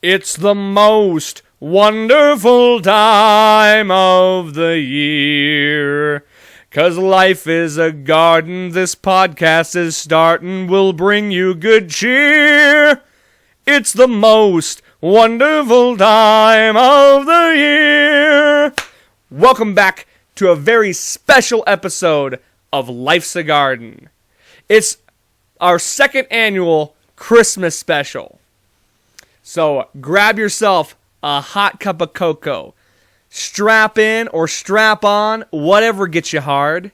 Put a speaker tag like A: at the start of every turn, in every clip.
A: It's the most wonderful time of the year. 'Cause life is a garden, this podcast is starting, will bring you good cheer. It's the most wonderful time of the year. Welcome back to a very special episode of Life's a Garden. It's our second annual Christmas special. So grab yourself a hot cup of cocoa, strap in or strap on, whatever gets you hard,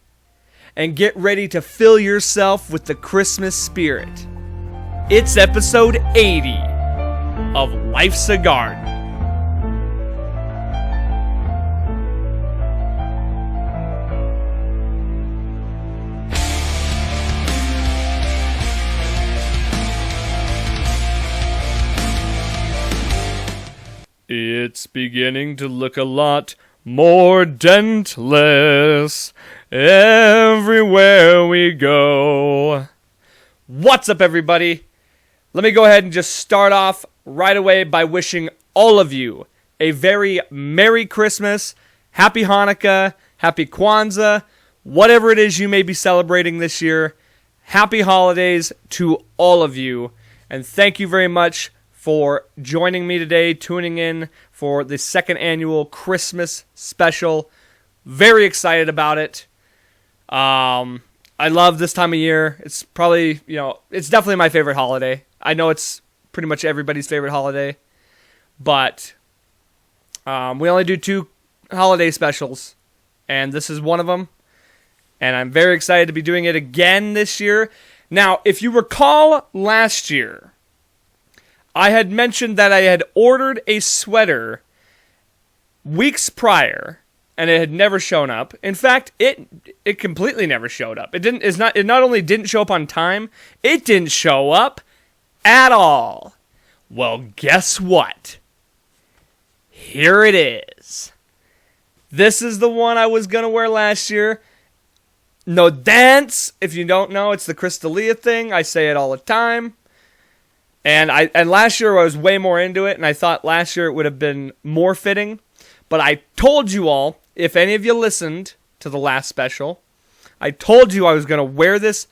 A: and get ready to fill yourself with the Christmas spirit. It's episode 80 of Life's a Garden. It's beginning to look a lot more dentless everywhere we go. What's up, everybody? Let me go ahead and just start off right away by wishing all of you a very Merry Christmas, Happy Hanukkah, Happy Kwanzaa, whatever it is you may be celebrating this year. Happy holidays to all of you, and thank you very much for joining me today, tuning in for the second annual Christmas special. Very excited about it. I love this time of year. It's probably, it's definitely my favorite holiday. I know it's pretty much everybody's favorite holiday, but we only do 2 holiday specials, and this is one of them, and I'm very excited to be doing it again this year. Now, if you recall last year, I had mentioned that I had ordered a sweater weeks prior, and it had never shown up. In fact, it completely never showed up. It not only didn't show up on time, it didn't show up at all. Well, guess what? Here it is. This is the one I was going to wear last year. No dance. If you don't know, it's the Crystalia thing. I say it all the time. And last year I was way more into it, and I thought last year it would have been more fitting. But I told you all, if any of you listened to the last special, I told you I was going to wear this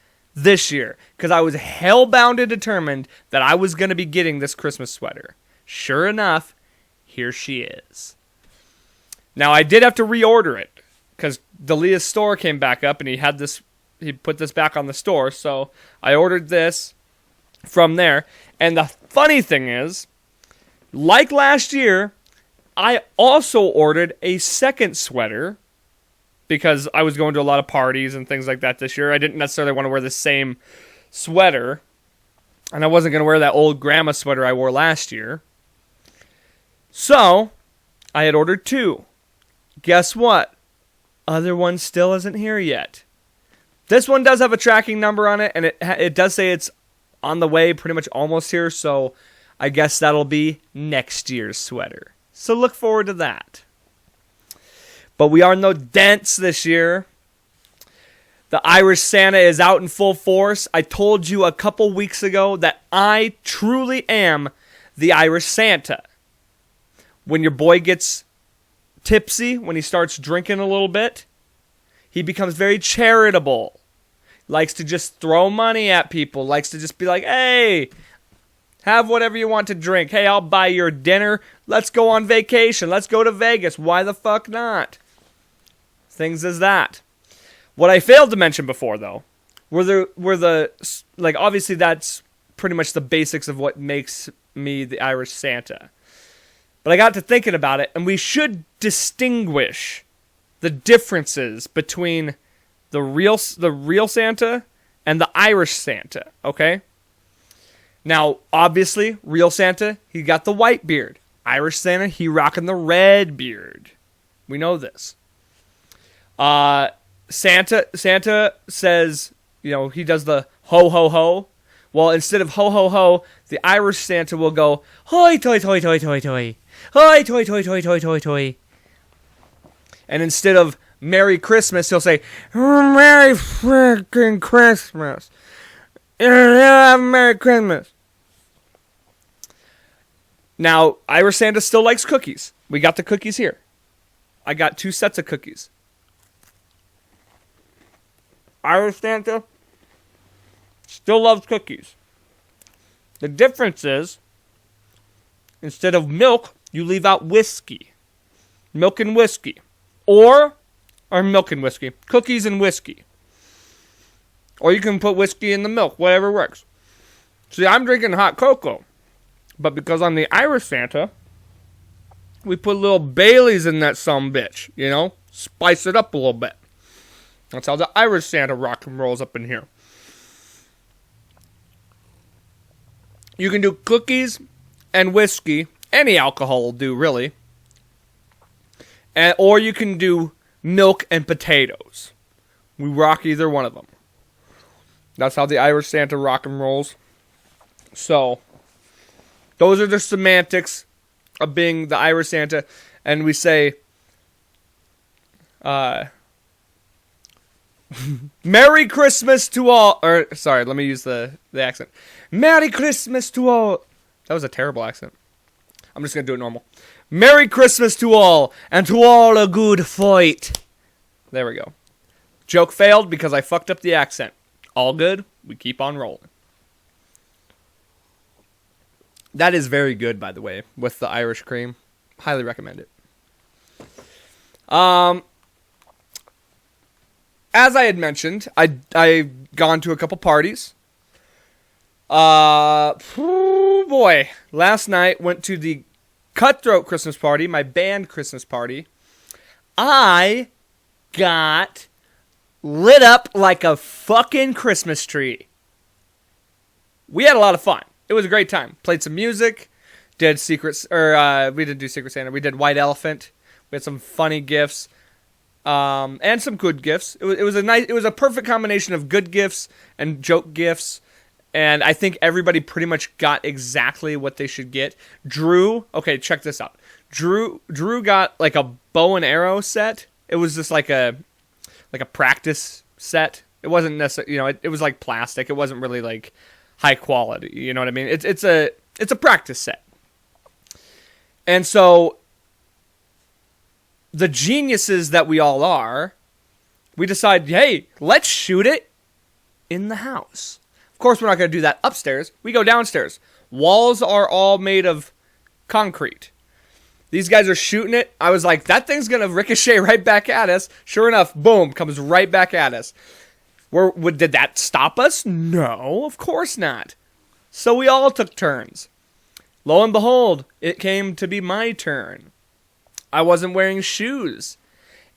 A: year, because I was hell-bound and determined that I was going to be getting this Christmas sweater. Sure enough, here she is. Now, I did have to reorder it, because Delia's store came back up, and he put this back on the store, so I ordered this from there. And the funny thing is, like last year, I also ordered a second sweater because I was going to a lot of parties and things like that this year. I didn't necessarily want to wear the same sweater, and I wasn't going to wear that old grandma sweater I wore last year. So, I had ordered 2. Guess what? Other one still isn't here yet. This one does have a tracking number on it, and it does say it's on the way, pretty much almost here, so I guess that'll be next year's sweater. So look forward to that. But we are no dents this year. The Irish Santa is out in full force. I told you a couple weeks ago that I truly am the Irish Santa. When your boy gets tipsy, when he starts drinking a little bit, he becomes very charitable. Likes to just throw money at people. Likes to just be like, hey, have whatever you want to drink. Hey, I'll buy your dinner. Let's go on vacation. Let's go to Vegas. Why the fuck not? Things as that. What I failed to mention before, though, were the obviously that's pretty much the basics of what makes me the Irish Santa. But I got to thinking about it, and we should distinguish the differences between the real Santa and the Irish Santa, okay? Now, obviously, real Santa, he got the white beard. Irish Santa, he rocking the red beard. We know this. Santa says, he does the ho ho ho. Well, instead of ho ho ho, the Irish Santa will go hoi toi toi toi toi toi. Hoi toi toi toi toi toi toi. And instead of Merry Christmas, he'll say, Merry freaking Christmas. Merry Christmas. Now, Irish Santa still likes cookies. We got the cookies here. I got 2 sets of cookies. Irish Santa still loves cookies. The difference is, instead of milk, you leave out whiskey. Milk and whiskey. Or milk and whiskey. Cookies and whiskey. Or you can put whiskey in the milk. Whatever works. See, I'm drinking hot cocoa. But because I'm the Irish Santa, we put a little Baileys in that sumbitch. You know? Spice it up a little bit. That's how the Irish Santa rock and rolls up in here. You can do cookies and whiskey. Any alcohol will do, really. Or you can do milk and potatoes. We rock either one of them. That's how the Irish Santa rock and rolls. So, those are the semantics of being the Irish Santa. And we say, Merry Christmas to all. Or, sorry, let me use the accent. Merry Christmas to all. That was a terrible accent. I'm just going to do it normal. Merry Christmas to all, and to all a good fight. There we go. Joke failed because I fucked up the accent. All good. We keep on rolling. That is very good, by the way, with the Irish cream. Highly recommend it. As I had mentioned, I've gone to a couple parties. Boy. Last night, went to the Cutthroat Christmas party, my band Christmas party. I got lit up like a fucking Christmas tree. We had a lot of fun. It was a great time. Played some music, did we didn't do Secret Santa. We did White Elephant. We had some funny gifts, and some good gifts. It was a perfect combination of good gifts and joke gifts. And I think everybody pretty much got exactly what they should get. Drew, okay, check this out. Drew got like a bow and arrow set. It was just like a practice set. It wasn't necessarily, it was like plastic. It wasn't really like high quality. You know what I mean? It's a practice set. And so the geniuses that we all are, we decide, hey, let's shoot it in the house. Of course, we're not going to do that upstairs. We go downstairs. Walls are all made of concrete. These guys are shooting it. I was like, that thing's going to ricochet right back at us. Sure enough, boom, comes right back at us. Did that stop us? No, of course not. So we all took turns. Lo and behold, it came to be my turn. I wasn't wearing shoes.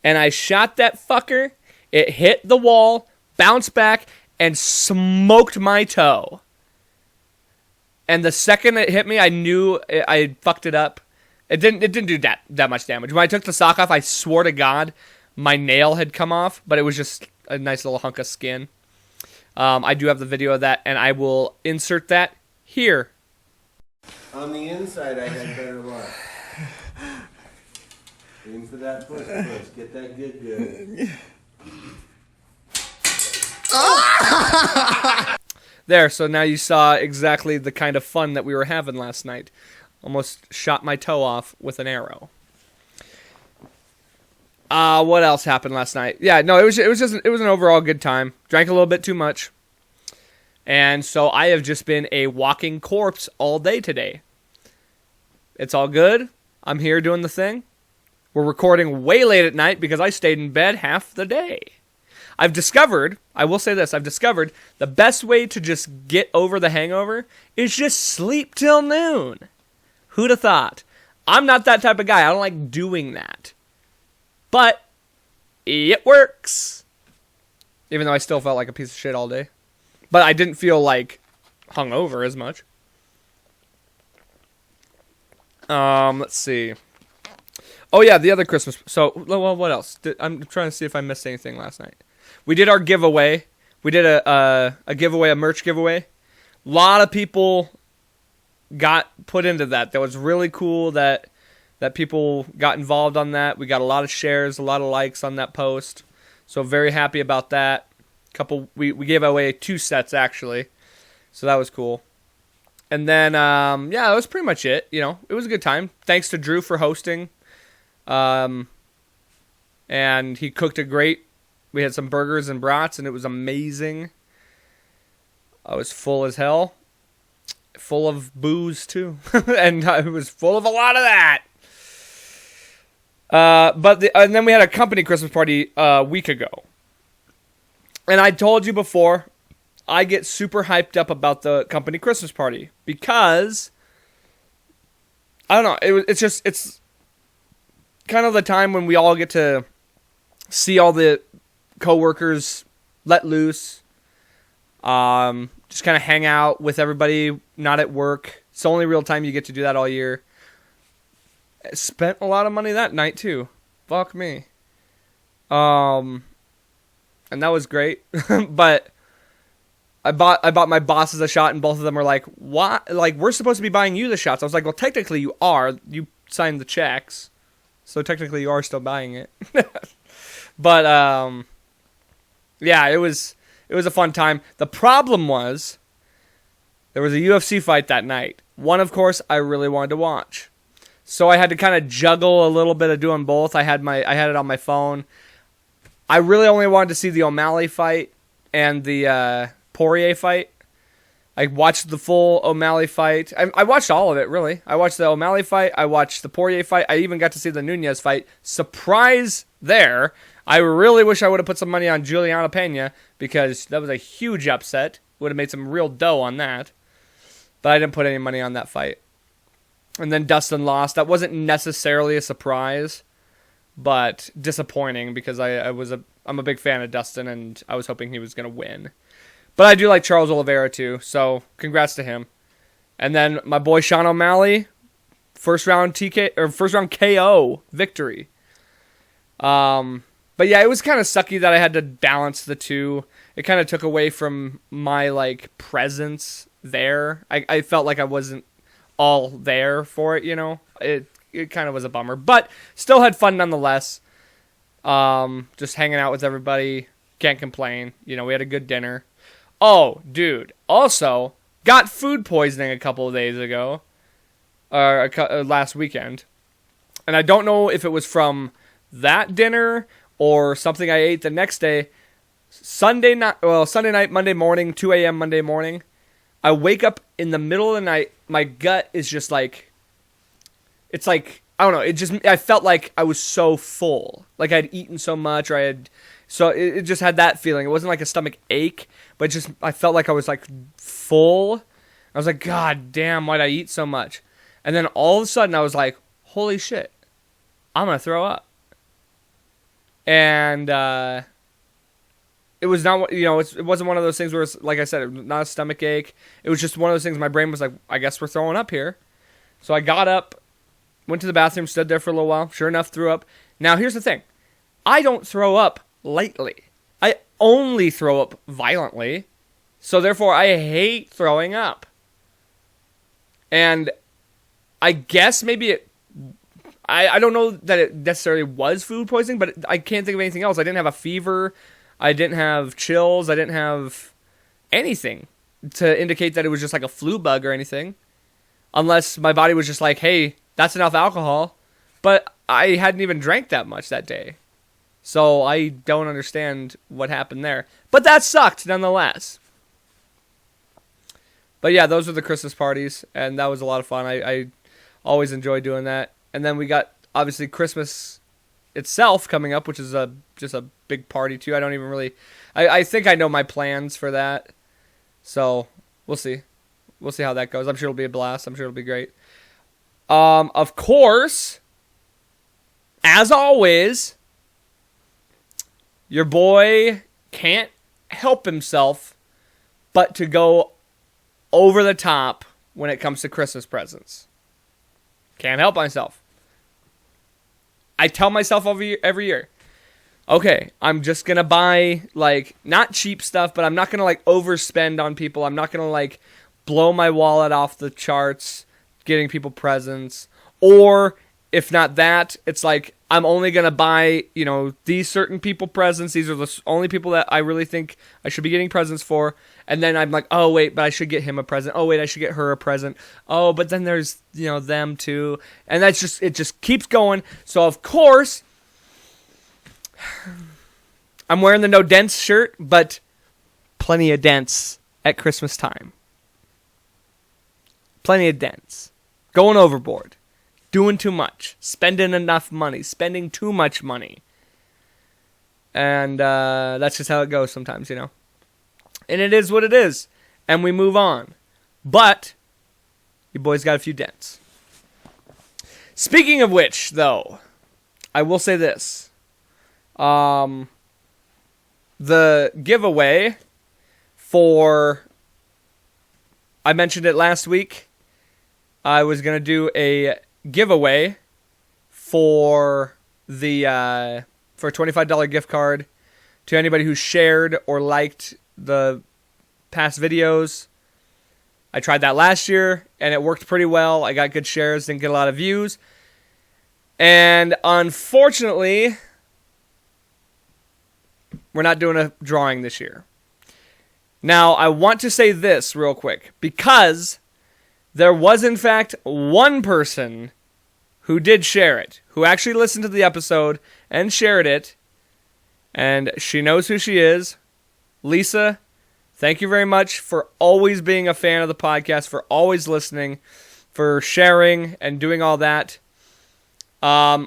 A: And I shot that fucker. It hit the wall, bounced back, and smoked my toe. And the second it hit me, I knew I fucked it up. It didn't do that much damage. When I took the sock off, I swore to God my nail had come off, but it was just a nice little hunk of skin. I do have the video of that, and I will insert that here.
B: On the inside, I had better luck. Aim for that push. Get that good.
A: There, so now you saw exactly the kind of fun that we were having last night. Almost shot my toe off with an arrow. What else happened last night? Yeah, no, it was an overall good time. Drank a little bit too much. And so I have just been a walking corpse all day today. It's all good. I'm here doing the thing. We're recording way late at night because I stayed in bed half the day. I will say this, I've discovered the best way to just get over the hangover is just sleep till noon. Who'd have thought? I'm not that type of guy. I don't like doing that. But it works. Even though I still felt like a piece of shit all day. But I didn't feel like hungover as much. Let's see. Oh yeah, the other Christmas. So, well, what else? I'm trying to see if I missed anything last night. We did our giveaway. We did a giveaway, a merch giveaway. A lot of people got put into that. That was really cool that people got involved on that. We got a lot of shares, a lot of likes on that post. So very happy about that. We gave away 2 sets actually. So that was cool. And then, yeah, that was pretty much it. You know, it was a good time. Thanks to Drew for hosting. And he cooked it great. We had some burgers and brats, and it was amazing. I was full as hell. Full of booze, too. And I was full of a lot of that. And then we had a company Christmas party a week ago. And I told you before, I get super hyped up about the company Christmas party because I don't know, it's kind of the time when we all get to see all the coworkers let loose, just kind of hang out with everybody, not at work. It's the only real time you get to do that all year. I spent a lot of money that night too. Fuck me. And that was great, but I bought my bosses a shot, and both of them were like, "What? Like, we're supposed to be buying you the shots." I was like, "Well, technically you are. You signed the checks, so technically you are still buying it." But yeah, it was a fun time. The problem was there was a UFC fight that night. One, of course, I really wanted to watch, so I had to kind of juggle a little bit of doing both. I had it on my phone. I really only wanted to see the O'Malley fight and the Poirier fight. I watched the full O'Malley fight. I watched all of it, really. I watched the O'Malley fight. I watched the Poirier fight. I even got to see the Nunez fight. Surprise there. I really wish I would have put some money on Juliana Pena because that was a huge upset. Would have made some real dough on that. But I didn't put any money on that fight. And then Dustin lost. That wasn't necessarily a surprise, but disappointing because I'm a big fan of Dustin and I was hoping he was going to win. But I do like Charles Oliveira too, so congrats to him. And then my boy Sean O'Malley, first round KO victory. But yeah, it was kind of sucky that I had to balance the two. It kind of took away from my like presence there. I felt like I wasn't all there for it, you know. It kind of was a bummer, but still had fun nonetheless. Just hanging out with everybody, can't complain. You know, we had a good dinner. Oh, dude. Also, got food poisoning a couple of days ago. Last weekend. And I don't know if it was from that dinner or something I ate the next day. Sunday night, Monday morning, 2 a.m. Monday morning. I wake up in the middle of the night. My gut is just like, it's like, I don't know. I felt like I was so full. Like I'd eaten so much, or so it just had that feeling. It wasn't like a stomach ache, but I felt like I was like full. I was like, God damn, why'd I eat so much? And then all of a sudden I was like, holy shit, I'm going to throw up. And, it was not, you know, it wasn't one of those things where it's, like I said, it was not a stomach ache. It was just one of those things my brain was like, I guess we're throwing up here. So I got up, went to the bathroom, stood there for a little while. Sure enough, threw up. Now, here's the thing. I don't throw up lightly. I only throw up violently. So, therefore, I hate throwing up. And I guess maybe I don't know that it necessarily was food poisoning, but I can't think of anything else. I didn't have a fever. I didn't have chills. I didn't have anything to indicate that it was just like a flu bug or anything. Unless my body was just like, hey, that's enough alcohol. But I hadn't even drank that much that day. So I don't understand what happened there. But that sucked nonetheless. But yeah, those were the Christmas parties. And that was a lot of fun. I always enjoy doing that. And then we got, obviously, Christmas itself coming up, which is just a big party too. I don't even really... I think I know my plans for that. So, we'll see. We'll see how that goes. I'm sure it'll be a blast. I'm sure it'll be great. Of course, as always, your boy can't help himself but to go over the top when it comes to Christmas presents. Can't help myself. I tell myself every year, okay, I'm just going to buy, like, not cheap stuff, but I'm not going to, like, overspend on people. I'm not going to, like, blow my wallet off the charts getting people presents. Or if not that, it's like I'm only going to buy, these certain people presents. These are the only people that I really think I should be getting presents for. And then I'm like, oh, wait, but I should get him a present. Oh, wait, I should get her a present. Oh, but then there's, them too. And it just keeps going. So, of course, I'm wearing the no dents shirt, but plenty of dents at Christmas time. Plenty of dents. Going overboard. Doing too much. Spending enough money. Spending too much money. And that's just how it goes sometimes, And it is what it is. And we move on. But you boys got a few dents. Speaking of which, though, I will say this. The giveaway for... I mentioned it last week. I was going to do a giveaway for a $25 gift card to anybody who shared or liked the past videos. I tried that last year and it worked pretty well. I got good shares, didn't get a lot of views. And unfortunately, we're not doing a drawing this year. Now, I want to say this real quick because there was, in fact, one person who did share it, who actually listened to the episode and shared it, and she knows who she is. Lisa, thank you very much for always being a fan of the podcast, for always listening, for sharing and doing all that. I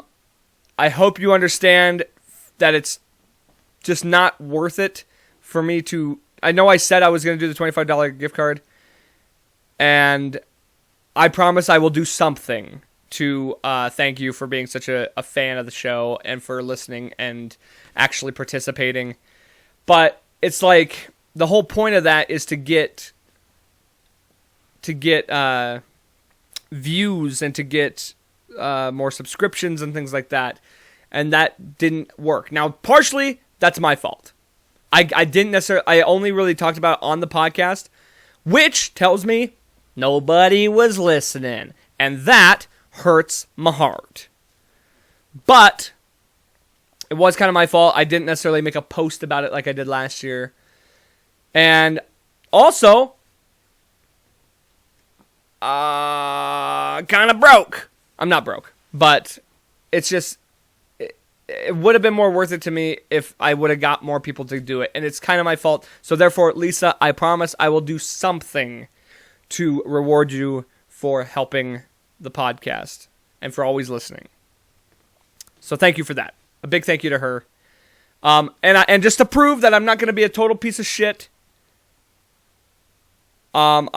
A: hope you understand that it's just not worth it for me to... I know I said I was going to do the $25 gift card, and I promise I will do something to thank you for being such a fan of the show and for listening and actually participating. But it's like the whole point of that is to get views and to get more subscriptions and things like that. And that didn't work. Now, partially, that's my fault. I didn't necessarily... I only really talked about it on the podcast, which tells me nobody was listening. And that hurts my heart. But it was kind of my fault. I didn't necessarily make a post about it like I did last year. And also, kind of broke. I'm not broke, but it's just... It would have been more worth it to me if I would have got more people to do it. And it's kind of my fault. So therefore, Lisa, I promise I will do something to reward you for helping the podcast and for always listening. So thank you for that. A big thank you to her. And just to prove that I'm not going to be a total piece of shit, I'll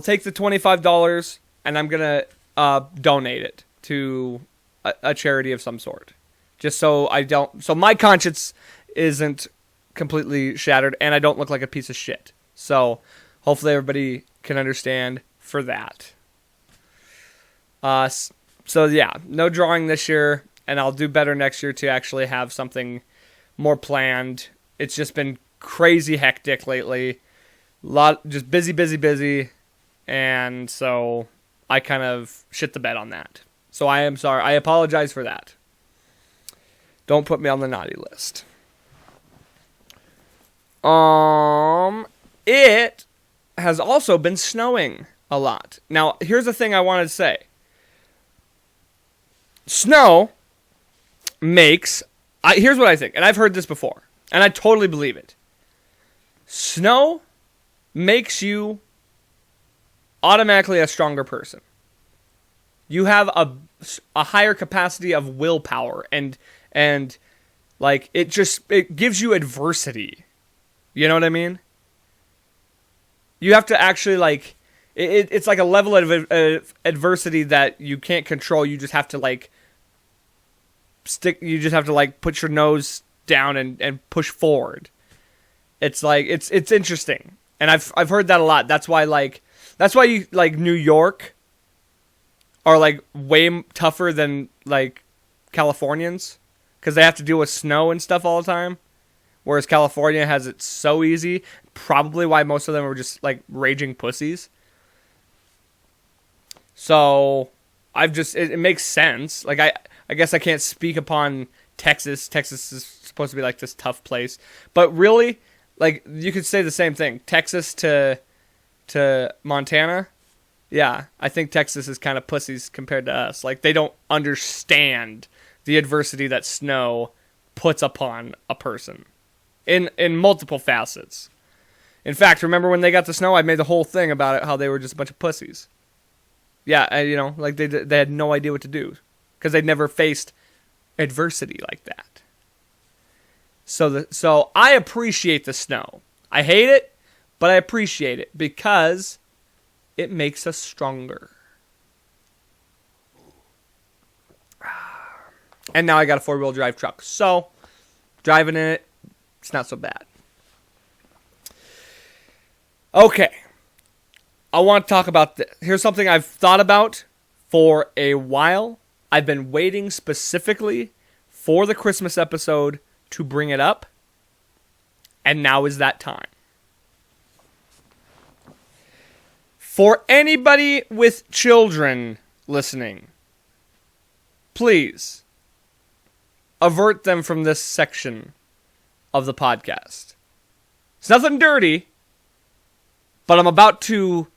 A: take the $25 and I'm going to donate it to a charity of some sort. Just so my conscience isn't completely shattered and I don't look like a piece of shit. So hopefully everybody can understand for that. So yeah, no drawing this year, and I'll do better next year to actually have something more planned. It's just been crazy hectic lately. Just busy, and so I kind of shit the bed on that. So I am sorry. I apologize for that. Don't put me on the naughty list. It has also been snowing a lot. Now, here's the thing I wanted to say. Snow makes... here's what I think, and I've heard this before, and I totally believe it. Snow makes you automatically a stronger person. You have a higher capacity of willpower, and like it gives you adversity. You know what I mean? You have to actually like it's like a level of adversity that you can't control. You just have to like you just have to like put your nose down and push forward. It's like it's interesting. And I've heard that a lot. That's why you like New York are like way tougher than like Californians, because they have to deal with snow and stuff all the time, whereas California has it so easy. Probably why most of them are just like raging pussies. So it makes sense. Like I guess I can't speak upon Texas. Texas is supposed to be like this tough place, but really, like you could say the same thing. Texas to Montana. Yeah, I think Texas is kind of pussies compared to us. Like, they don't understand the adversity that snow puts upon a person in multiple facets. In fact, remember when they got the snow, I made the whole thing about it, how they were just a bunch of pussies. Yeah, like they had no idea what to do because they'd never faced adversity like that. So I appreciate the snow. I hate it, but I appreciate it because it makes us stronger. And now I got a 4-wheel drive truck. So, driving in it, it's not so bad. Okay. I want to talk about this. Here's something I've thought about for a while. I've been waiting specifically for the Christmas episode to bring it up. And now is that time. For anybody with children listening, please avert them from this section of the podcast. It's nothing dirty, but I'm about to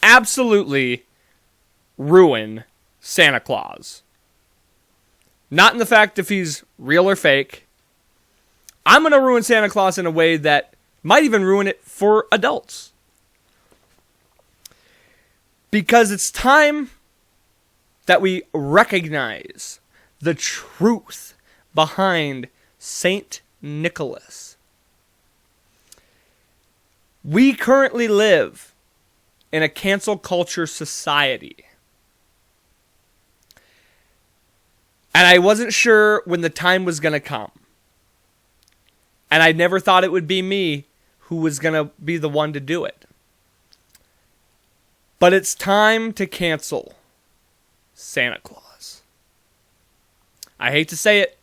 A: absolutely ruin Santa Claus. Not in the fact if he's real or fake. I'm going to ruin Santa Claus in a way that might even ruin it for adults. Because it's time that we recognize the truth behind Saint Nicholas. We currently live in a cancel culture society. And I wasn't sure when the time was going to come. And I never thought it would be me who was going to be the one to do it. But it's time to cancel Santa Claus. I hate to say it.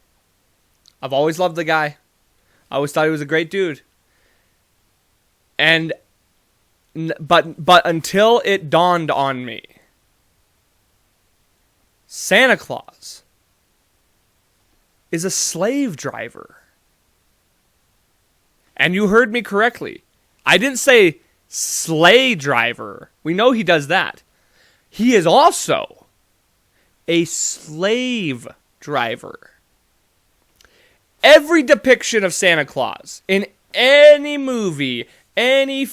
A: I've always loved the guy. I always thought he was a great dude. But until it dawned on me, Santa Claus is a slave driver. And you heard me correctly. I didn't say sleigh driver. We know he does that. He is also a slave driver. Every depiction of Santa Claus in any movie, any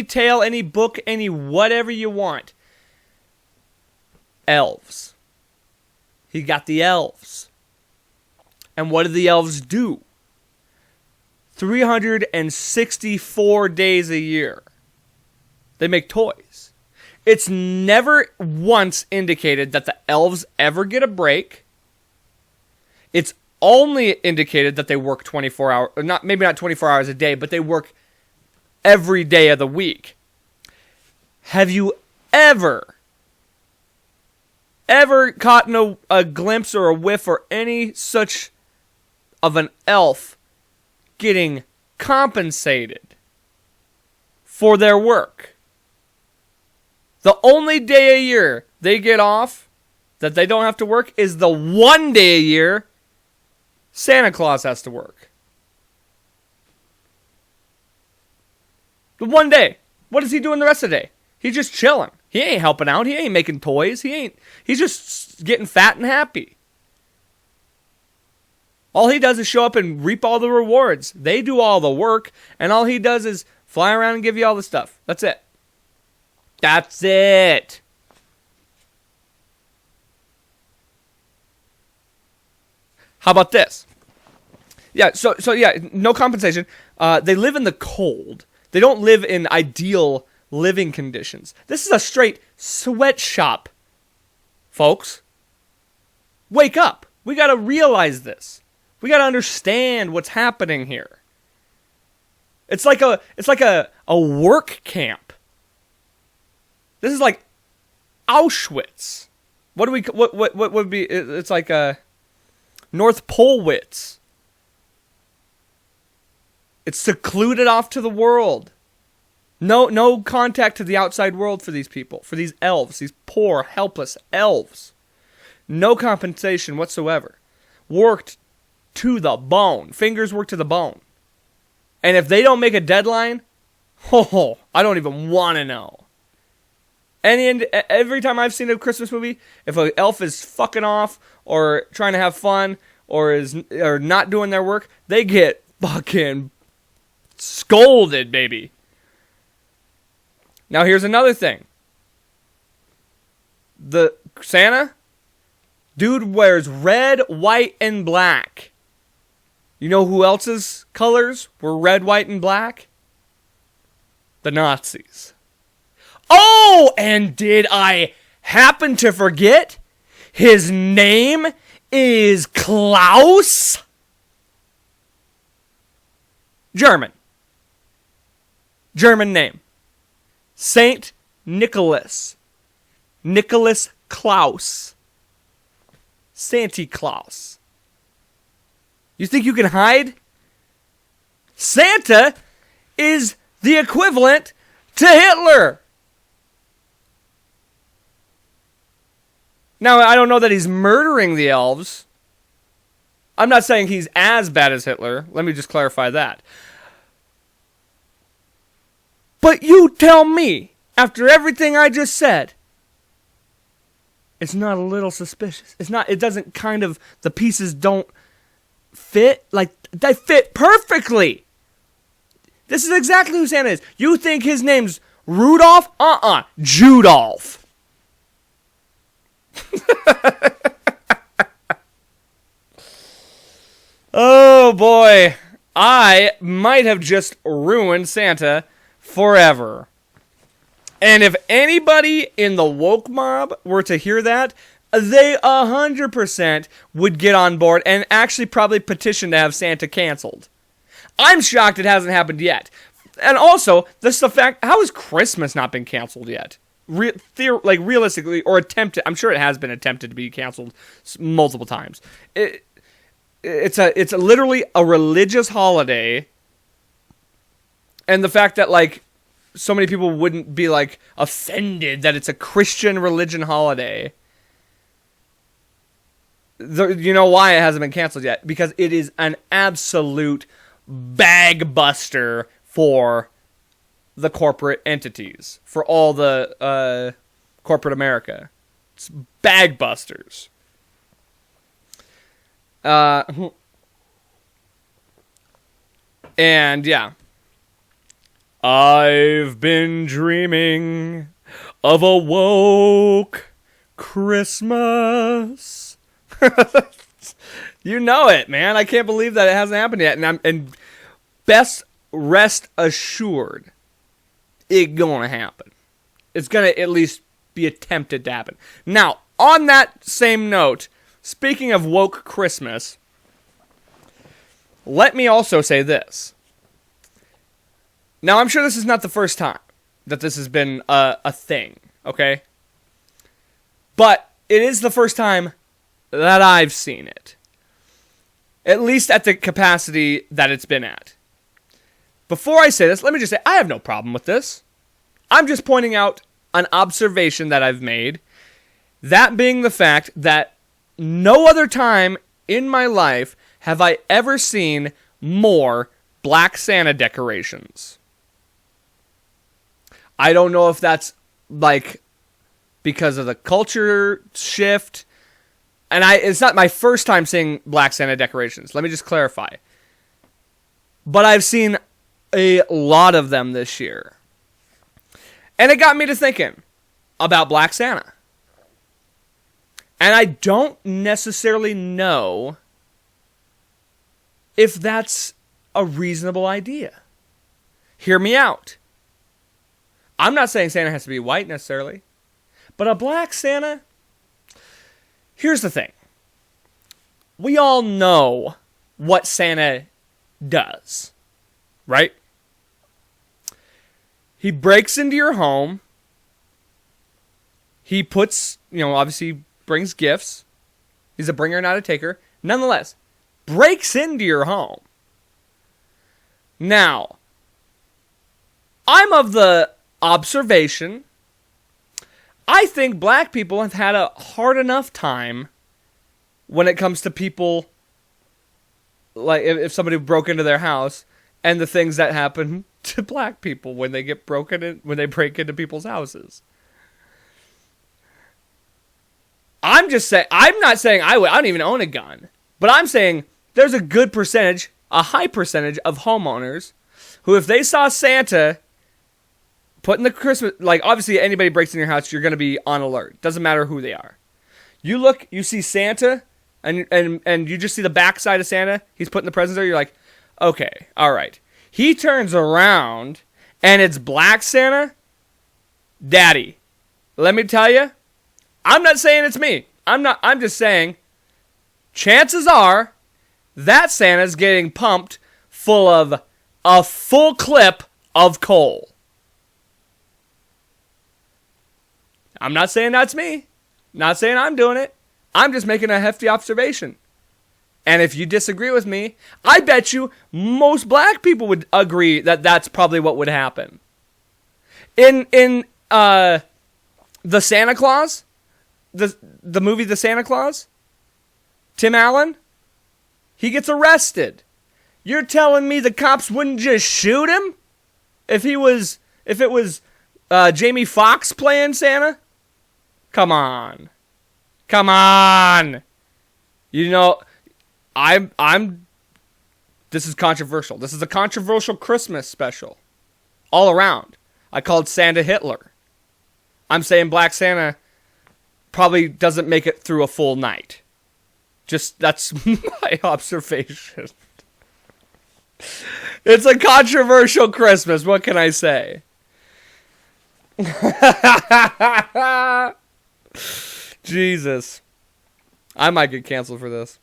A: tale, any book, any whatever you want. Elves. He got the elves. And what do the elves do? 364 days a year. They make toys. It's never once indicated that the elves ever get a break. It's only indicated that they work 24 hours, maybe not 24 hours a day, but they work every day of the week. Have you ever caught a glimpse or a whiff or any such of an elf getting compensated for their work? The only day a year they get off that they don't have to work is the one day a year Santa Claus has to work. The one day. What is he doing the rest of the day? He's just chilling. He ain't helping out. He ain't making toys. He's just getting fat and happy. All he does is show up and reap all the rewards. They do all the work, and all he does is fly around and give you all the stuff. That's it. That's it. How about this? Yeah, so no compensation. They live in the cold. They don't live in ideal living conditions. This is a straight sweatshop, folks. Wake up. We got to realize this. We got to understand what's happening here. It's like a work camp. This is like Auschwitz. What would be? It's like a North Polewitz. It's secluded off to the world. No contact to the outside world for these people, for these elves, these poor, helpless elves. No compensation whatsoever. Worked to the bone. Fingers worked to the bone. And if they don't make a deadline, I don't even want to know. And every time I've seen a Christmas movie, if an elf is fucking off or trying to have fun or not doing their work, they get fucking scolded, baby. Now here's another thing. The Santa, dude wears red, white, and black. You know who else's colors were red, white, and black? The Nazis. Oh, and did I happen to forget? His name is Klaus. German name. Saint Nicholas. Nicholas Klaus. Santa Claus. You think you can hide? Santa is the equivalent to Hitler. Now, I don't know that he's murdering the elves. I'm not saying he's as bad as Hitler. Let me just clarify that. But you tell me, after everything I just said, it's not a little suspicious. It doesn't the pieces don't fit. Like, they fit perfectly. This is exactly who Santa is. You think his name's Rudolph? Judolph. Oh boy, I might have just ruined Santa forever. And if anybody in the woke mob were to hear that, they 100% would get on board and actually probably petition to have Santa canceled. I'm shocked it hasn't happened yet. And also, this is the fact, how has Christmas not been canceled yet? Realistically, or attempted, I'm sure it has been attempted to be canceled multiple times. It's literally a religious holiday, and the fact that so many people wouldn't be offended that it's a Christian religion holiday. You know why it hasn't been canceled yet? Because it is an absolute bag buster for the corporate entities, for all the corporate America. It's bag busters. And yeah, I've been dreaming of a woke Christmas. You know it, man. I can't believe that it hasn't happened yet. And best rest assured, it's gonna happen. It's gonna at least be attempted to happen. Now, on that same note, speaking of woke Christmas, let me also say this. Now, I'm sure this is not the first time that this has been a thing, okay? But it is the first time that I've seen it. At least at the capacity that it's been at. Before I say this, let me just say, I have no problem with this. I'm just pointing out an observation that I've made. That being the fact that no other time in my life have I ever seen more Black Santa decorations. I don't know if that's because of the culture shift. And it's not my first time seeing Black Santa decorations. Let me just clarify. But I've seen a lot of them this year. And it got me to thinking about Black Santa. And I don't necessarily know if that's a reasonable idea. Hear me out. I'm not saying Santa has to be white necessarily. But a Black Santa... Here's the thing. We all know what Santa does, right? He breaks into your home. He puts, obviously brings gifts. He's a bringer, not a taker. Nonetheless, breaks into your home. Now, I'm of the observation, I think black people have had a hard enough time when it comes to people, like if somebody broke into their house, and the things that happen to black people when they break into people's houses. I'm not saying I don't even own a gun, but I'm saying there's a high percentage of homeowners who, if they saw Santa putting the Christmas, like obviously anybody breaks in your house, you're going to be on alert. Doesn't matter who they are. You see Santa, and you just see the backside of Santa. He's putting the presents there. You're like, okay, all right. He turns around, and it's Black Santa. Daddy, let me tell you, I'm not saying it's me. I'm just saying, chances are, that Santa's getting pumped full of a full clip of coal. I'm not saying that's me. Not saying I'm doing it. I'm just making a hefty observation. And if you disagree with me, I bet you most black people would agree that that's probably what would happen. In the Santa Claus, the movie The Santa Claus, Tim Allen, he gets arrested. You're telling me the cops wouldn't just shoot him if it was Jamie Foxx playing Santa? Come on. You know, this is controversial. This is a controversial Christmas special. All around. I called Santa Hitler. I'm saying Black Santa probably doesn't make it through a full night. That's my observation. It's a controversial Christmas. What can I say? Jesus. I might get canceled for this.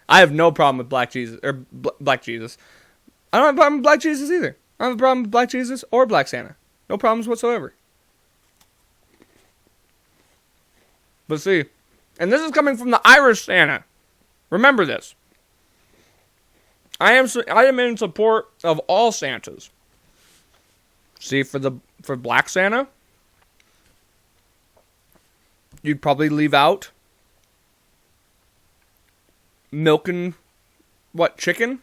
A: I have no problem with Black Jesus. Black Jesus. I don't have a problem with Black Jesus either. I don't have a problem with Black Jesus or Black Santa. No problems whatsoever. But see, and this is coming from the Irish Santa. Remember this. I am in support of all Santas. See, for Black Santa, you'd probably leave out milking chicken?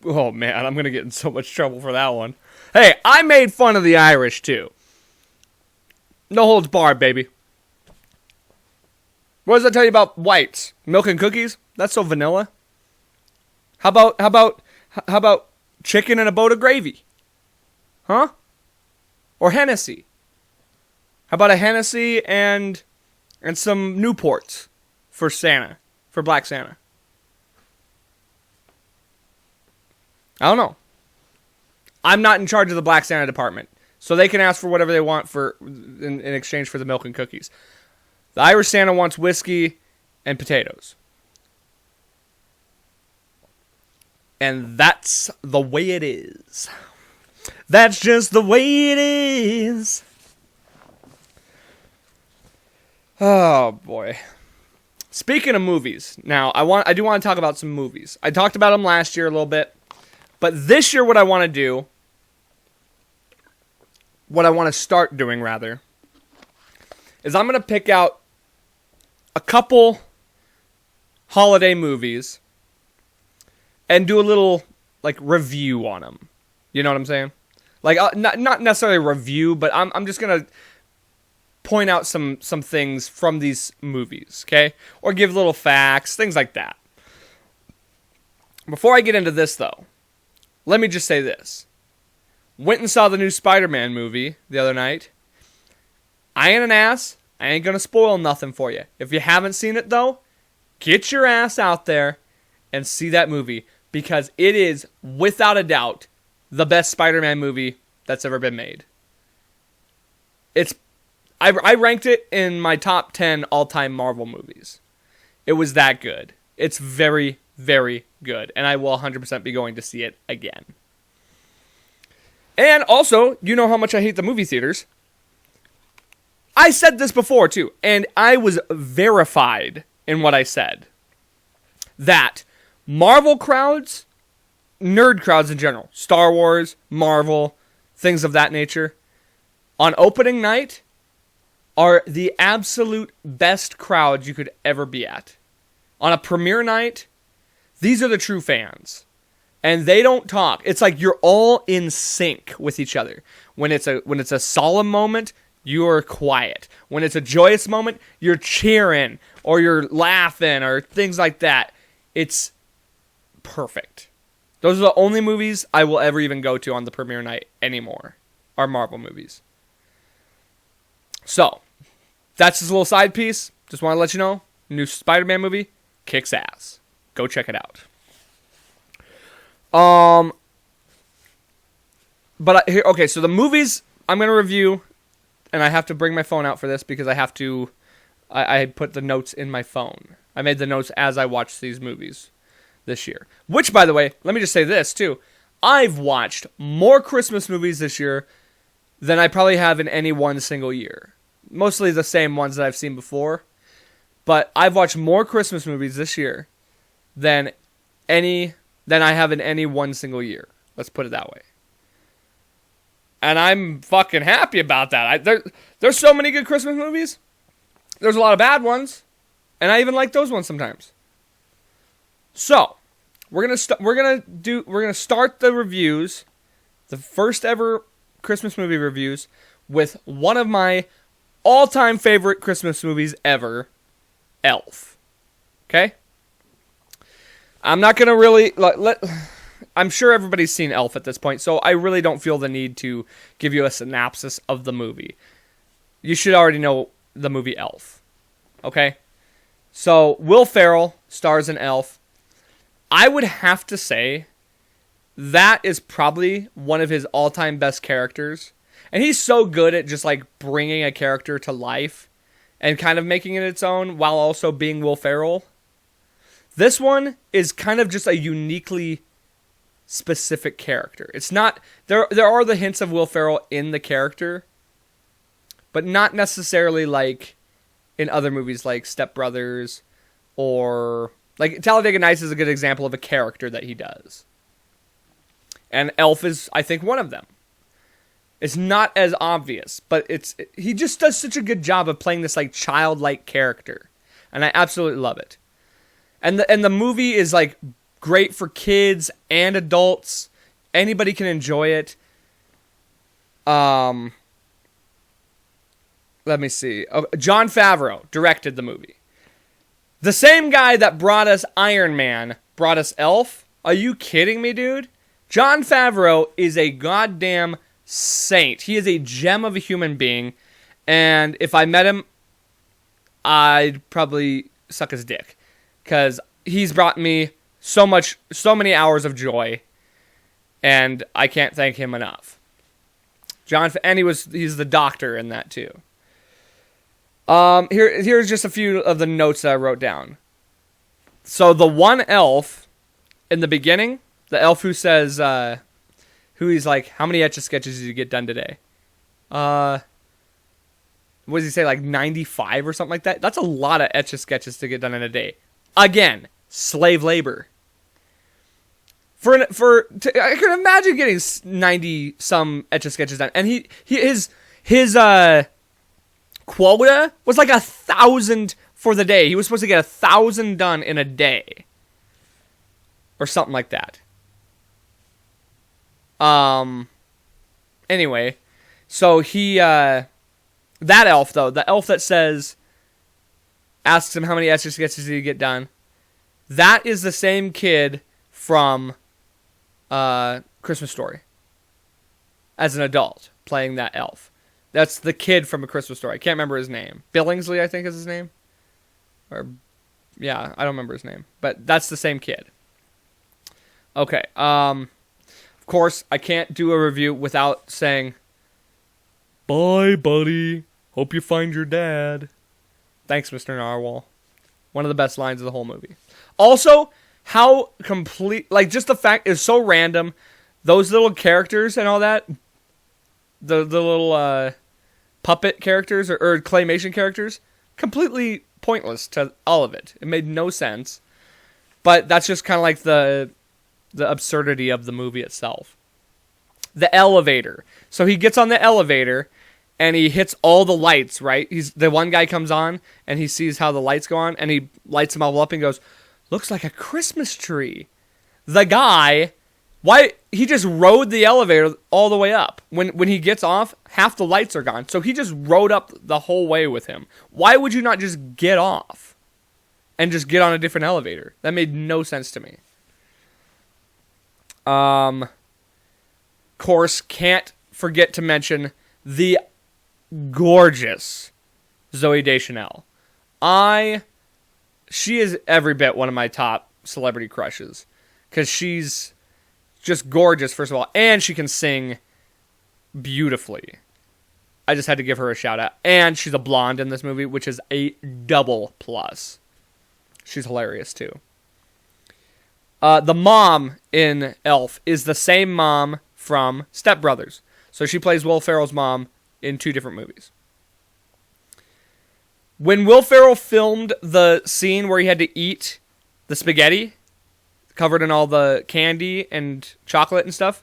A: Oh man, I'm gonna get in so much trouble for that one. Hey, I made fun of the Irish too. No holds barred, baby. What does that tell you about whites? Milk and cookies? That's so vanilla. How about chicken and a boat of gravy? Huh? Or Hennessy? How about a Hennessy and some Newports for Santa, for Black Santa? I don't know. I'm not in charge of the Black Santa department, so they can ask for whatever they want in exchange for the milk and cookies. The Irish Santa wants whiskey and potatoes. And that's the way it is. That's just the way it is. Oh boy. Speaking of movies, now I do want to talk about some movies. I talked about them last year a little bit, but this year what I want to start doing rather, is I'm going to pick out a couple holiday movies and do a little review on them. You know what I'm saying? Not necessarily a review, but I'm just gonna point out some things from these movies, okay? Or give little facts, things like that. Before I get into this, though, let me just say this. Went and saw the new Spider-Man movie the other night. I ain't an ass. I ain't gonna spoil nothing for you. If you haven't seen it, though, get your ass out there and see that movie. Because it is, without a doubt, the best Spider-Man movie that's ever been made. I ranked it in my top 10 all-time Marvel movies. It was that good. It's very, very good. And I will 100% be going to see it again. And also, you know how much I hate the movie theaters. I said this before, too. And I was verified in what I said. That Marvel crowds, nerd crowds in general, Star Wars, Marvel, things of that nature, on opening night, are the absolute best crowd you could ever be at. On a premiere night, these are the true fans. And they don't talk. It's like you're all in sync with each other. When it's a solemn moment, you're quiet. When it's a joyous moment, you're cheering or you're laughing or things like that. It's perfect. Those are the only movies I will ever even go to on the premiere night anymore, are Marvel movies. So, that's just a little side piece. Just want to let you know, new Spider-Man movie kicks ass. Go check it out. Okay, so the movies I'm going to review, and I have to bring my phone out for this because I put the notes in my phone. I made the notes as I watched these movies this year. Which, by the way, let me just say this, too. I've watched more Christmas movies this year than I probably have in any one single year. Mostly the same ones that I've seen before. But I've watched more Christmas movies this year than I have in any one single year. Let's put it that way. And I'm fucking happy about that. There's so many good Christmas movies. There's a lot of bad ones. And I even like those ones sometimes. So, we're gonna start the reviews, the first ever Christmas movie reviews, with one of my all-time favorite Christmas movies ever, Elf. Okay? I'm not gonna really I'm sure everybody's seen Elf at this point, so I really don't feel the need to give you a synopsis of the movie. You should already know the movie Elf. Okay? So, Will Ferrell stars in Elf. I would have to say that is probably one of his all-time best characters. And he's so good at just like bringing a character to life and kind of making it its own while also being Will Ferrell. This one is kind of just a uniquely specific character. It's not there are the hints of Will Ferrell in the character, but not necessarily like in other movies like Step Brothers or like Talladega Nights is a good example of a character that he does. And Elf is, I think, one of them. It's not as obvious, but he just does such a good job of playing this like childlike character. And I absolutely love it. And the movie is like great for kids and adults. Anybody can enjoy it. Let me see. Jon Favreau directed the movie. The same guy that brought us Iron Man brought us Elf? Are you kidding me, dude? Jon Favreau is a goddamn saint. He is a gem of a human being. And if I met him, I'd probably suck his dick. Because he's brought me so many hours of joy. And I can't thank him enough. And he's the doctor in that too. Here's just a few of the notes that I wrote down. So the one elf in the beginning, the elf who says, who he's like, how many Etch-a-Sketches did you get done today? What does he say, like 95 or something like that? That's a lot of Etch-a-Sketches to get done in a day. Again, slave labor. I can imagine getting 90 some Etch-a-Sketches done, and his quota was like 1,000 for the day. He was supposed to get 1,000 done in a day, or something like that. Anyway, so that elf though, the elf that asks him how many Etch-a-Sketches did he get done. That is the same kid from Christmas Story. As an adult, playing that elf. That's the kid from A Christmas Story. I can't remember his name. Billingsley, I think is his name. Yeah, I don't remember his name. But that's the same kid. Okay. Of course, I can't do a review without saying, bye, buddy. Hope you find your dad. Thanks, Mr. Narwhal. One of the best lines of the whole movie. Also, how just the fact is so random. Those little characters and all that, the little puppet characters or claymation characters, completely pointless to all of it. It made no sense. But that's just kind of like the absurdity of the movie itself. The elevator. So he gets on the elevator, and he hits all the lights, right? The one guy comes on, and he sees how the lights go on, and he lights them all up and goes, looks like a Christmas tree. The guy, why, he just rode the elevator all the way up. When he gets off, half the lights are gone. So he just rode up the whole way with him. Why would you not just get off and just get on a different elevator? That made no sense to me. Course, can't forget to mention the gorgeous Zooey Deschanel. She is every bit one of my top celebrity crushes. Because she's just gorgeous, first of all. And she can sing beautifully. I just had to give her a shout out. And she's a blonde in this movie, which is a double plus. She's hilarious, too. The mom in Elf is the same mom from Step Brothers. So she plays Will Ferrell's mom in 2 different movies. When Will Ferrell filmed the scene where he had to eat the spaghetti, covered in all the candy and chocolate and stuff,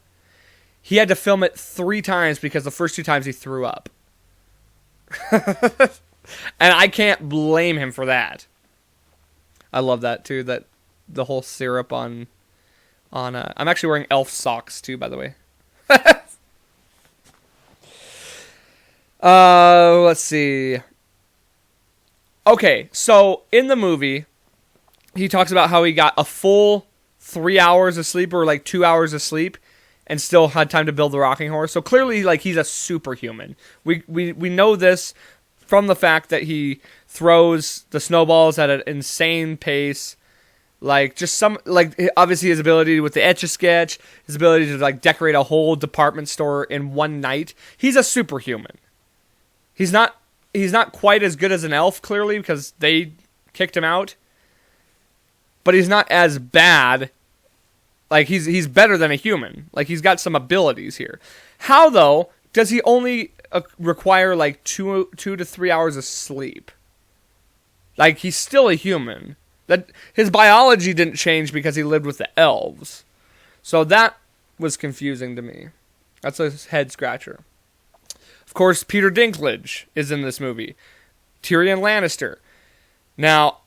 A: he had to film it 3 times because the first 2 times he threw up. And I can't blame him for that. I love that, too, that the whole syrup on I'm actually wearing Elf socks, too, by the way. Let's see. Okay, so in the movie, he talks about how he got a full 3 hours of sleep or like 2 hours of sleep and still had time to build the rocking horse. So clearly, like, he's a superhuman. We know this from the fact that he throws the snowballs at an insane pace. Like, just obviously his ability with the Etch-a-Sketch, his ability to, like, decorate a whole department store in one night. He's a superhuman. He's not quite as good as an elf, clearly, because they kicked him out. But he's not as bad. Like, he's better than a human. Like, he's got some abilities here. How, though, does he only require, like, 2 to 3 hours of sleep? Like, he's still a human. That his biology didn't change because he lived with the elves. So that was confusing to me. That's a head scratcher. Of course, Peter Dinklage is in this movie. Tyrion Lannister. Now,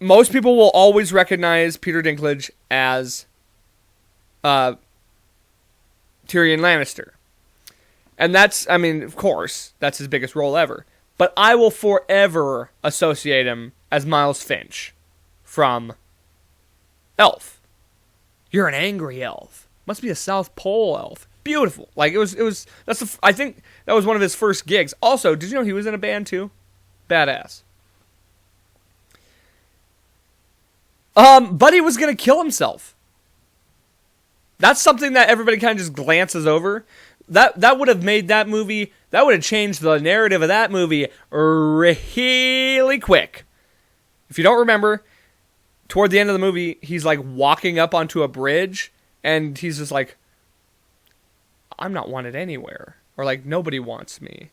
A: most people will always recognize Peter Dinklage as Tyrion Lannister. And that's, I mean, of course, that's his biggest role ever. But I will forever associate him as Miles Finch from Elf. You're an angry elf. Must be a South Pole elf. Beautiful. Like, I think that was one of his first gigs. Also, did you know he was in a band too? Badass. Buddy was gonna kill himself. That's something that everybody kind of just glances over. That would have made that movie, that would have changed the narrative of that movie really quick. If you don't remember, toward the end of the movie, he's like walking up onto a bridge, and he's just like, I'm not wanted anywhere. Or like, nobody wants me.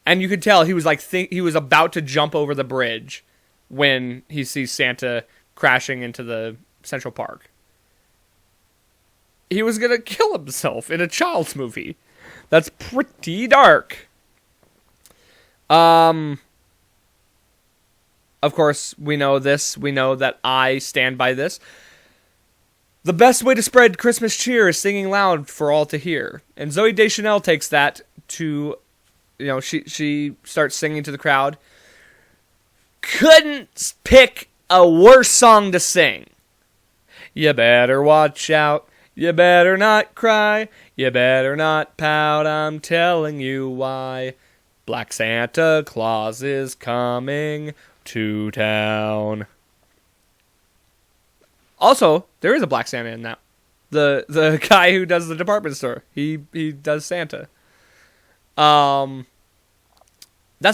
A: And you could tell he was like, he was about to jump over the bridge when he sees Santa crashing into the Central Park. He was going to kill himself in a child's movie. That's pretty dark. Of course, we know this. We know that I stand by this. The best way to spread Christmas cheer is singing loud for all to hear. And Zooey Deschanel takes that to, she starts singing to the crowd. Couldn't pick a worse song to sing. You better watch out. You better not cry. You better not pout. I'm telling you why. Black Santa Claus is coming to town. Also, there is a Black Santa in that. The guy who does the department store. He does Santa. That's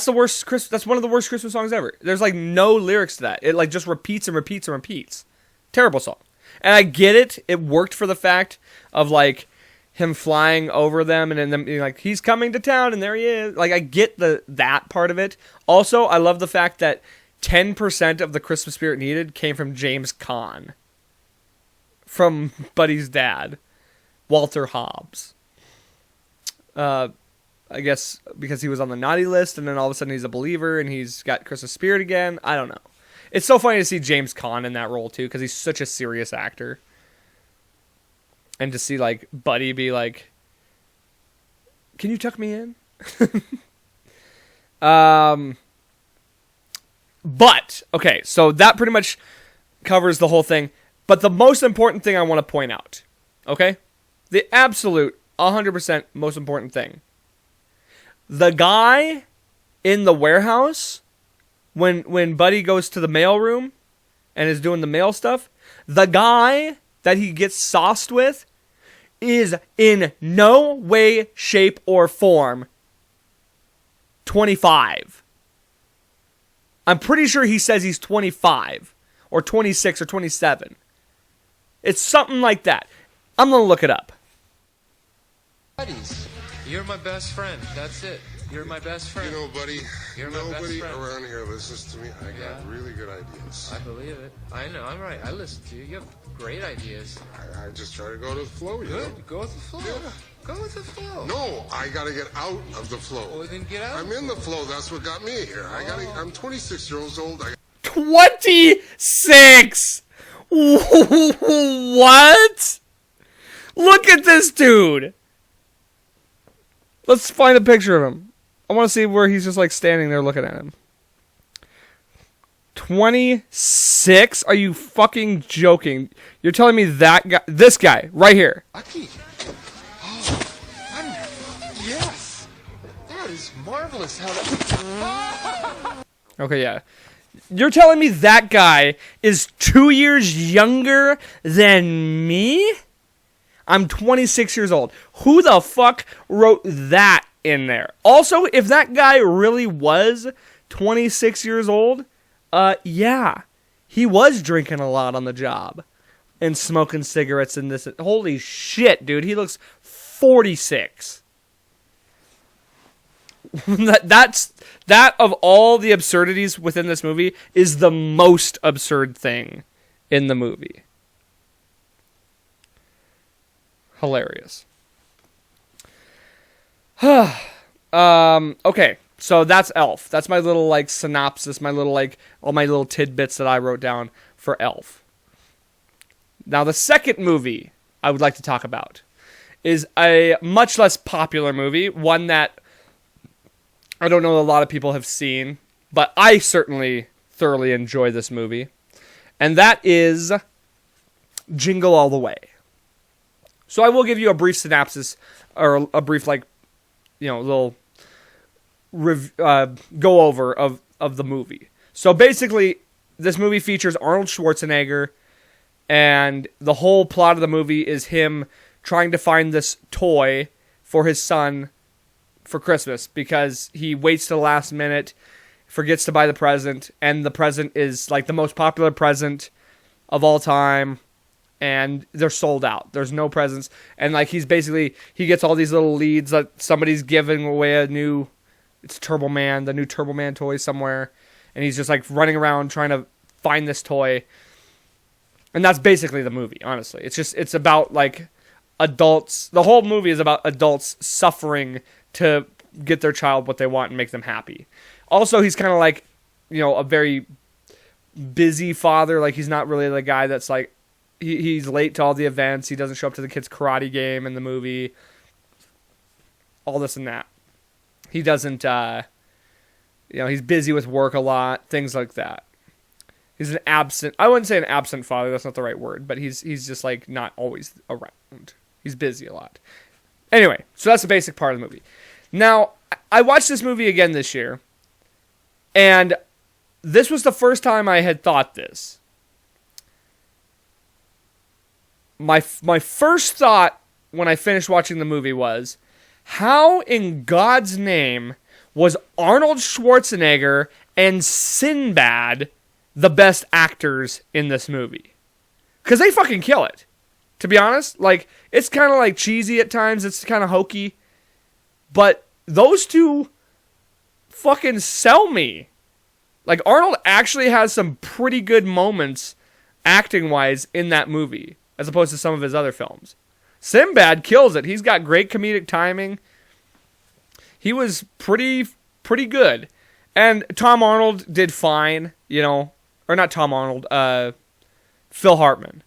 A: the worst. That's one of the worst Christmas songs ever. There's like no lyrics to that. It like just repeats and repeats and repeats. Terrible song. And I get it. It worked for the fact of like him flying over them and then being like, he's coming to town and there he is. Like, I get that part of it. Also, I love the fact that 10% of the Christmas spirit needed came from James Caan. From Buddy's dad, Walter Hobbs. I guess because he was on the naughty list, and then all of a sudden he's a believer and he's got Christmas spirit again. I don't know. It's so funny to see James Caan in that role too, because he's such a serious actor. And to see like Buddy be like, "Can you tuck me in?" But okay, so that pretty much covers the whole thing. But the most important thing I want to point out, okay, the absolute 100% most important thing. The guy in the warehouse, when Buddy goes to the mail room and is doing the mail stuff, the guy that he gets sauced with is in no way, shape, or form 25. I'm pretty sure he says he's 25 or 26 or 27. It's something like that. I'm going to look it up.
C: Buddies. You're my best friend. That's it. You're my best friend.
D: You know, buddy,
C: You're my
D: nobody
C: best friend.
D: around here listens to me. I got really good ideas.
C: I believe it. I know. I'm right. I listen to you. You have great ideas.
D: I just try to go to the flow, you know?
C: Good. Go with the flow.
D: Yeah.
C: Go with the flow.
D: No, I gotta get out of the flow.
C: Well, then get out.
D: I'm in the flow. That's what got me here. I'm 26 years old.
A: 26! What? Look at this dude. Let's find a picture of him. I want to see where he's just like standing there looking at him. 26? Are you fucking joking? You're telling me that guy, this guy right here.
C: Lucky. Oh, yes. That is marvelous how that...
A: Okay, yeah. You're telling me that guy is 2 years younger than me? I'm 26 years old. Who the fuck wrote that in there? Also, if that guy really was 26 years old, yeah, he was drinking a lot on the job and smoking cigarettes and this. Holy shit, dude. He looks 46. That of all the absurdities within this movie is the most absurd thing in the movie. Hilarious. Okay, so that's Elf. That's my little like synopsis, my little like all my little tidbits that I wrote down for Elf. Now the second movie I would like to talk about is a much less popular movie, one that I don't know a lot of people have seen, but I certainly thoroughly enjoy this movie. And that is Jingle All the Way. So I will give you a brief synopsis, or a brief, like, you know, little go over of the movie. So basically, this movie features Arnold Schwarzenegger, and the whole plot of the movie is him trying to find this toy for his son for Christmas, because he waits to the last minute, forgets to buy the present, and the present is like the most popular present of all time. And they're sold out. There's no presents. And like he gets all these little leads that somebody's giving away it's Turbo Man, the new Turbo Man toy somewhere. And he's just like running around trying to find this toy. And that's basically the movie, honestly. It's about like adults. The whole movie is about adults suffering to get their child what they want and make them happy. Also, he's kind of like, you know, a very busy father. Like he's not really the guy that's like, he's late to all the events. He doesn't show up to the kid's karate game in the movie. All this and that. He doesn't, he's busy with work a lot. Things like that. He's an absent, I wouldn't say an absent father. That's not the right word. But he's just like not always around. He's busy a lot. Anyway, so that's the basic part of the movie. Now, I watched this movie again this year. And this was the first time I had thought this. My first thought when I finished watching the movie was, how in God's name was Arnold Schwarzenegger and Sinbad the best actors in this movie? Because they fucking kill it. To be honest, like, it's kind of like cheesy at times. It's kind of hokey. But those two fucking sell me. Like, Arnold actually has some pretty good moments acting-wise in that movie, as opposed to some of his other films. Sinbad kills it. He's got great comedic timing. he was pretty good. And Tom Arnold did fine, you know, or not Tom Arnold, Phil Hartman.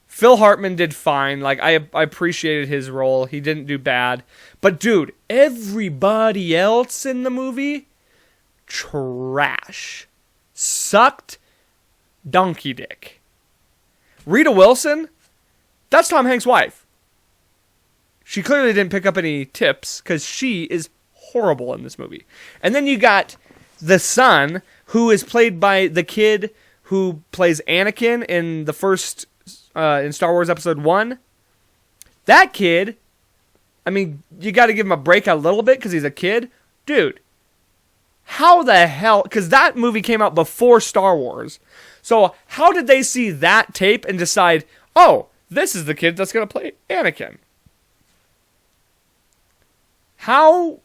A: Phil Hartman did fine. Like, I appreciated his role. He didn't do bad. But, dude, everybody else in the movie, trash. Sucked donkey dick. Rita Wilson, that's Tom Hanks' wife. She clearly didn't pick up any tips because she is horrible in this movie. And then you got the son, who is played by the kid who plays Anakin in the first, in Star Wars Episode 1. That kid, I mean, you got to give him a break a little bit because he's a kid. Dude, how the hell, because that movie came out before Star Wars. So how did they see that tape and decide, oh, this is the kid that's going to play Anakin? How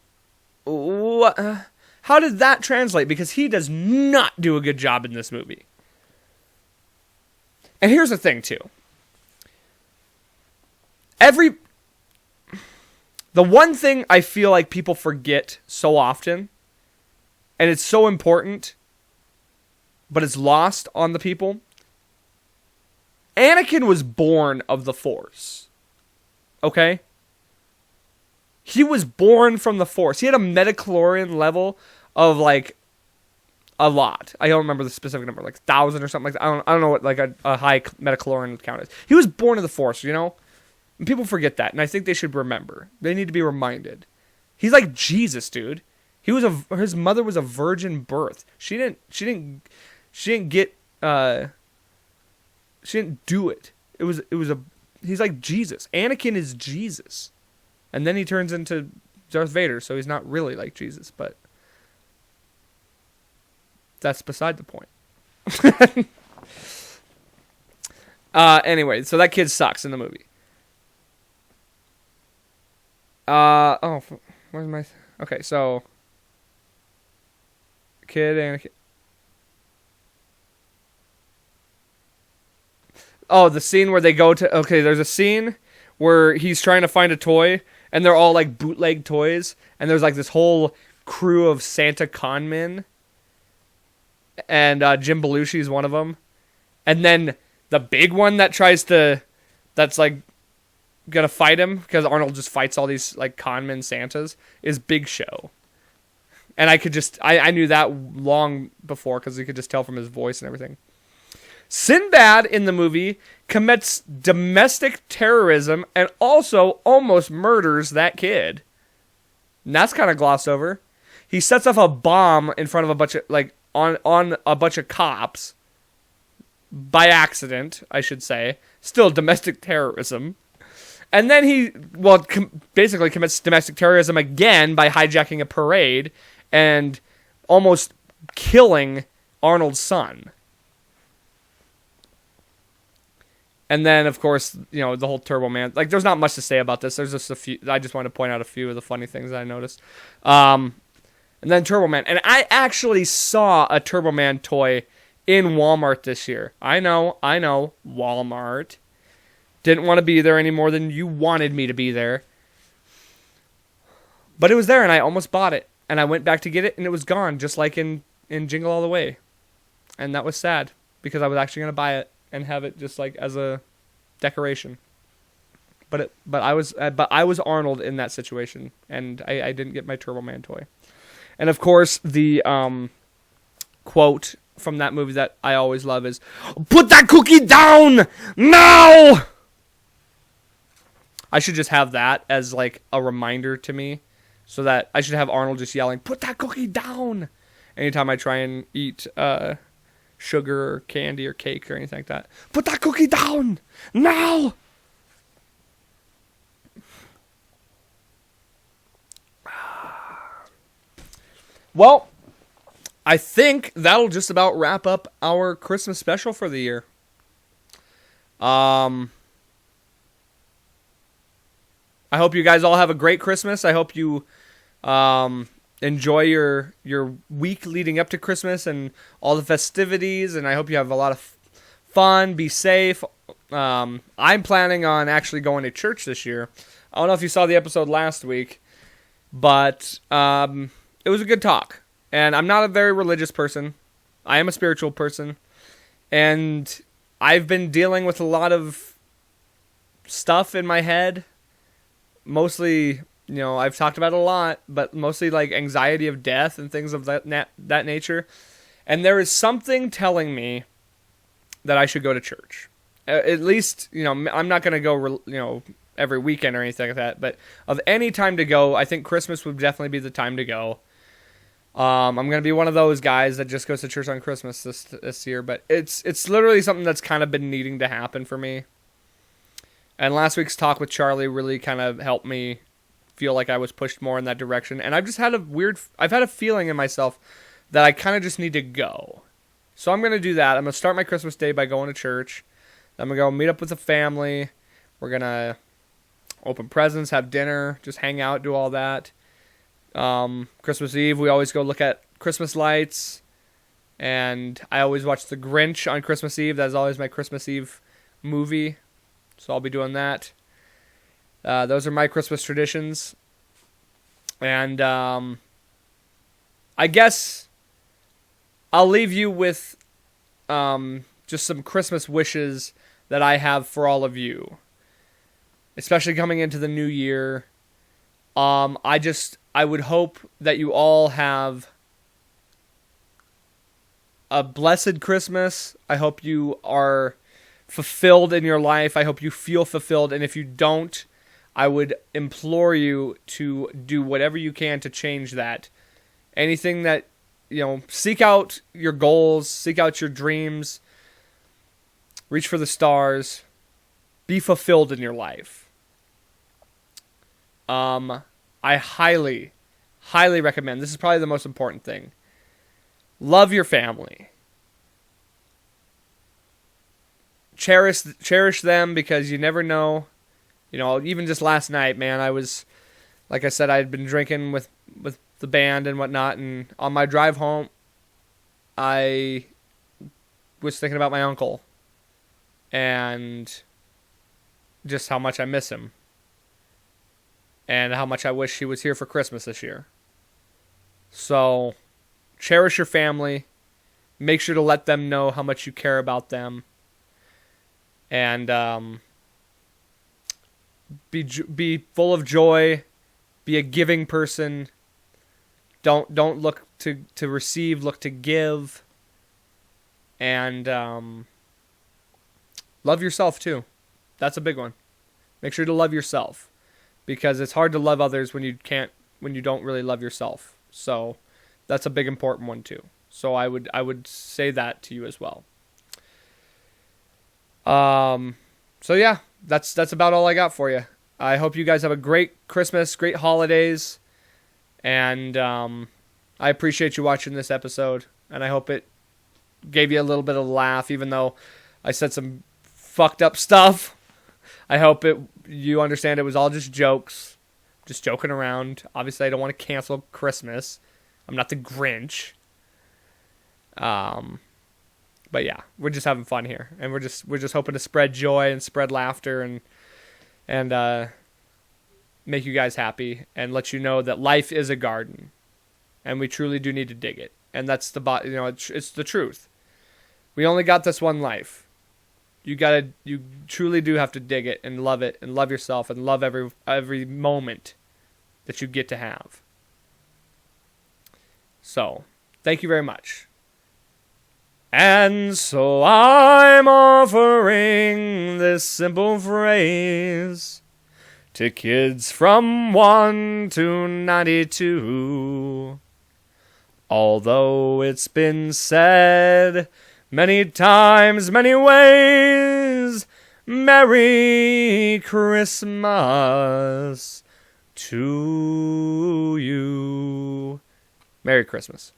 A: did that translate? Because he does not do a good job in this movie. And here's the thing, too. The one thing I feel like people forget so often, and it's so important, but it's lost on the people, Anakin was born of the Force. Okay? He was born from the Force. He had a midichlorian level of, like, a lot. I don't remember the specific number, like 1,000 or something like that. I don't know what, like, a high midichlorian count is. He was born of the Force, you know? And people forget that, and I think they should remember. They need to be reminded. He's like Jesus, dude. His mother was a virgin birth. She didn't do it. He's like Jesus. Anakin is Jesus. And then he turns into Darth Vader, so he's not really like Jesus, but that's beside the point. Anyway, so that kid sucks in the movie. Where's my... Okay, so... Kid, Anakin... Oh, the scene where they go to... Okay, there's a scene where he's trying to find a toy, and they're all, like, bootleg toys, and there's, like, this whole crew of Santa con men, and Jim Belushi is one of them. And then the big one that's, like, gonna fight him, because Arnold just fights all these, like, con men Santas, is Big Show. And I knew that long before, because you could just tell from his voice and everything. Sinbad in the movie commits domestic terrorism and also almost murders that kid. And that's kind of glossed over. He sets off a bomb in front of a bunch of, like, on a bunch of cops. By accident, I should say. Still domestic terrorism. And then he, basically commits domestic terrorism again by hijacking a parade and almost killing Arnold's son. And then, of course, you know, the whole Turbo Man. Like, there's not much to say about this. There's just a few. I just want to point out a few of the funny things that I noticed. And then Turbo Man. And I actually saw a Turbo Man toy in Walmart this year. I know. Walmart. Didn't want to be there any more than you wanted me to be there. But it was there, and I almost bought it. And I went back to get it, and it was gone, just like in Jingle All the Way. And that was sad, because I was actually going to buy it and have it just like as a decoration. But I was Arnold in that situation, and I didn't get my Turbo Man toy. And of course, the quote from that movie that I always love is, "Put that cookie down now!" I should just have that as like a reminder to me, so that I should have Arnold just yelling, "Put that cookie down!" anytime I try and eat sugar or candy or cake or anything like that. Put that cookie down now. Well, I think that'll just about wrap up our Christmas special for the year. I hope you guys all have a great Christmas. I hope you enjoy your week leading up to Christmas and all the festivities, and I hope you have a lot of fun. Be safe. I'm planning on actually going to church this year. I don't know if you saw the episode last week, But it was a good talk. And I'm not a very religious person. I am a spiritual person. And I've been dealing with a lot of stuff in my head. Mostly, I've talked about it a lot, but mostly like anxiety of death and things of that nature. And there is something telling me that I should go to church. At least, I'm not going to go, every weekend or anything like that. But of any time to go, I think Christmas would definitely be the time to go. I'm going to be one of those guys that just goes to church on Christmas this year. But it's literally something that's kind of been needing to happen for me. And last week's talk with Charlie really kind of helped me feel like I was pushed more in that direction. And I've just had I've had a feeling in myself that I kind of just need to go. So I'm going to do that. I'm going to start my Christmas day by going to church. I'm going to go meet up with the family. We're going to open presents, have dinner, just hang out, do all that. Christmas Eve, we always go look at Christmas lights. And I always watch The Grinch on Christmas Eve. That's always my Christmas Eve movie. So I'll be doing that. Those are my Christmas traditions. And I guess I'll leave you with just some Christmas wishes that I have for all of you. Especially coming into the new year. I would hope that you all have a blessed Christmas. I hope you are fulfilled in your life. I hope you feel fulfilled. And if you don't, I would implore you to do whatever you can to change that. Anything that, seek out your goals, seek out your dreams, reach for the stars, be fulfilled in your life. I highly, highly recommend, this is probably the most important thing, love your family. Cherish them, because you never know. Even just last night, man, I was, like I said, I had been drinking with the band and whatnot, and on my drive home, I was thinking about my uncle and just how much I miss him and how much I wish he was here for Christmas this year. So, cherish your family. Make sure to let them know how much you care about them. And be full of joy. Be a giving person. Don't look to receive, look to give. And love yourself too. That's a big one. Make sure to love yourself, because it's hard to love others when you don't really love yourself. So that's a big important one too. So I would say that to you as well. So yeah, that's about all I got for you. I hope you guys have a great Christmas, great holidays, and I appreciate you watching this episode, and I hope it gave you a little bit of a laugh, even though I said some fucked up stuff. I hope you understand it was all just jokes, just joking around. Obviously, I don't want to cancel Christmas. I'm not the Grinch. But yeah, we're just having fun here, and we're just hoping to spread joy and spread laughter and make you guys happy and let you know that life is a garden, and we truly do need to dig it. And that's it's the truth. We only got this one life. You truly do have to dig it and love yourself and love every moment that you get to have. So, thank you very much. And so I'm offering this simple phrase to kids from 1 to 92. Although it's been said many times, many ways, Merry Christmas to you. Merry Christmas.